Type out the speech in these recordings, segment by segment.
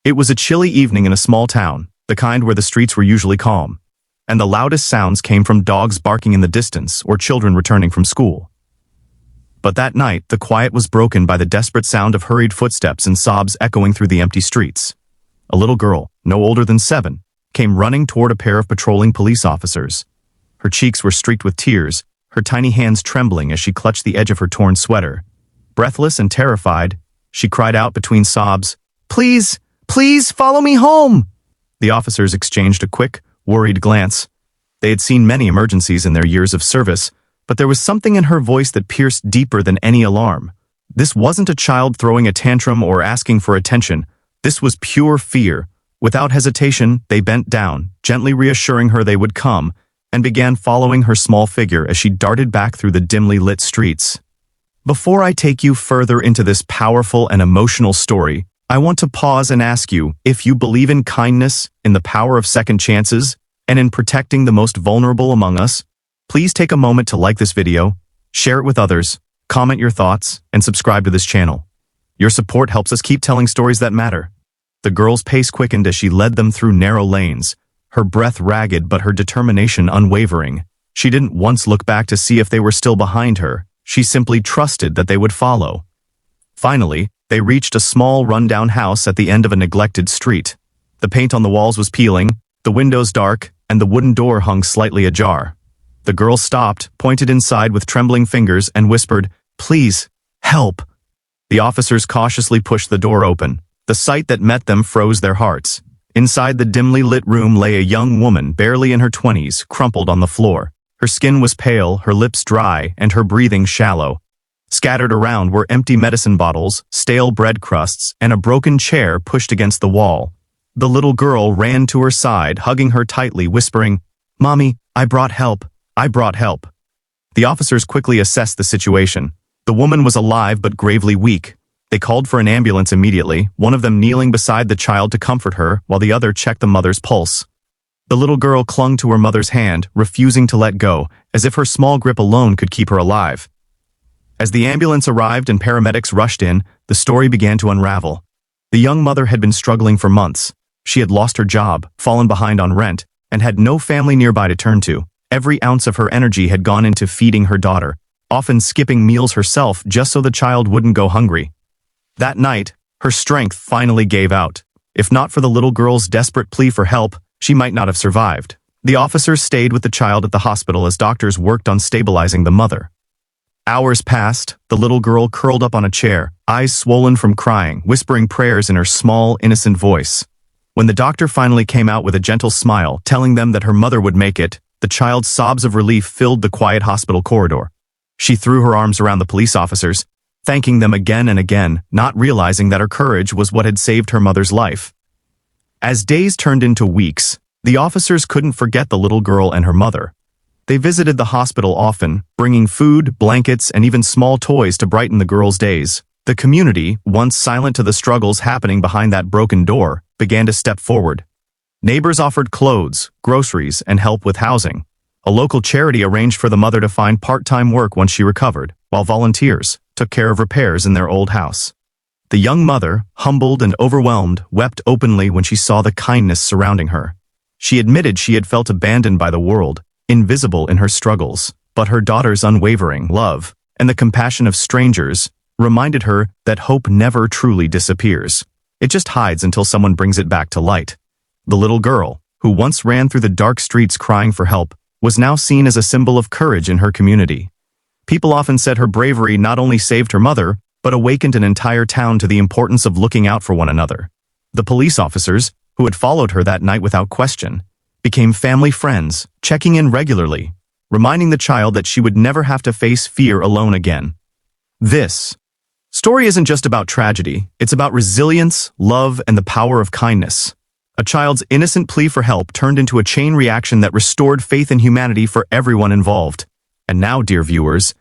It was a chilly evening in a small town, the kind where the streets were usually calm, and the loudest sounds came from dogs barking in the distance or children returning from school. But that night, the quiet was broken by the desperate sound of hurried footsteps and sobs echoing through the empty streets. A little girl, no older than 7, came running toward a pair of patrolling police officers. Her cheeks were streaked with tears, her tiny hands trembling as she clutched the edge of her torn sweater. Breathless and terrified, she cried out between sobs, "Please, please follow me home!" The officers exchanged a quick, worried glance. They had seen many emergencies in their years of service, but there was something in her voice that pierced deeper than any alarm. This wasn't a child throwing a tantrum or asking for attention. This was pure fear. Without hesitation, they bent down, gently reassuring her they would come, and began following her small figure as she darted back through the dimly lit streets. Before I take you further into this powerful and emotional story, I want to pause and ask you if you believe in kindness, in the power of second chances, and in protecting the most vulnerable among us. Please take a moment to like this video, share it with others, comment your thoughts, and subscribe to this channel. Your support helps us keep telling stories that matter. The girl's pace quickened as she led them through narrow lanes, her breath ragged but her determination unwavering. She didn't once look back to see if they were still behind her. She simply trusted that they would follow. Finally, they reached a small rundown house at the end of a neglected street. The paint on the walls was peeling, the windows dark, and the wooden door hung slightly ajar. The girl stopped, pointed inside with trembling fingers, and whispered, "Please, help." The officers cautiously pushed the door open. The sight that met them froze their hearts. Inside the dimly lit room lay a young woman, barely in her 20s, crumpled on the floor. Her skin was pale, her lips dry, and her breathing shallow. Scattered around were empty medicine bottles, stale bread crusts, and a broken chair pushed against the wall. The little girl ran to her side, hugging her tightly, whispering, "Mommy, I brought help. I brought help." The officers quickly assessed the situation. The woman was alive but gravely weak. They called for an ambulance immediately, one of them kneeling beside the child to comfort her, while the other checked the mother's pulse. The little girl clung to her mother's hand, refusing to let go, as if her small grip alone could keep her alive. As the ambulance arrived and paramedics rushed in, the story began to unravel. The young mother had been struggling for months. She had lost her job, fallen behind on rent, and had no family nearby to turn to. Every ounce of her energy had gone into feeding her daughter, often skipping meals herself just so the child wouldn't go hungry. That night, her strength finally gave out. If not for the little girl's desperate plea for help, she might not have survived. The officers stayed with the child at the hospital as doctors worked on stabilizing the mother. Hours passed, the little girl curled up on a chair, eyes swollen from crying, whispering prayers in her small, innocent voice. When the doctor finally came out with a gentle smile, telling them that her mother would make it, the child's sobs of relief filled the quiet hospital corridor. She threw her arms around the police officers, thanking them again and again, not realizing that her courage was what had saved her mother's life. As days turned into weeks, the officers couldn't forget the little girl and her mother. They visited the hospital often, bringing food, blankets, and even small toys to brighten the girl's days. The community, once silent to the struggles happening behind that broken door, began to step forward. Neighbors offered clothes, groceries, and help with housing. A local charity arranged for the mother to find part-time work once she recovered, while volunteers took care of repairs in their old house. The young mother, humbled and overwhelmed, wept openly when she saw the kindness surrounding her. She admitted she had felt abandoned by the world, invisible in her struggles, but her daughter's unwavering love and the compassion of strangers reminded her that hope never truly disappears. It just hides until someone brings it back to light. The little girl, who once ran through the dark streets crying for help, was now seen as a symbol of courage in her community. People often said her bravery not only saved her mother, but awakened an entire town to the importance of looking out for one another. The police officers, who had followed her that night without question, became family friends, checking in regularly, reminding the child that she would never have to face fear alone again. This story isn't just about tragedy, it's about resilience, love, and the power of kindness. A child's innocent plea for help turned into a chain reaction that restored faith in humanity for everyone involved. And now, dear viewers,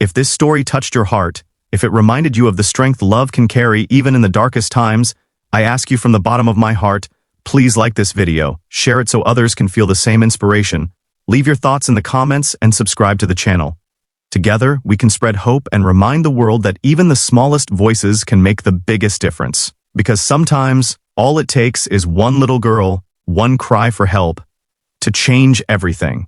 if this story touched your heart, if it reminded you of the strength love can carry even in the darkest times, I ask you from the bottom of my heart, please like this video, share it so others can feel the same inspiration, leave your thoughts in the comments, and subscribe to the channel. Together, we can spread hope and remind the world that even the smallest voices can make the biggest difference. Because sometimes, All it takes is one little girl, one cry for help, to change everything.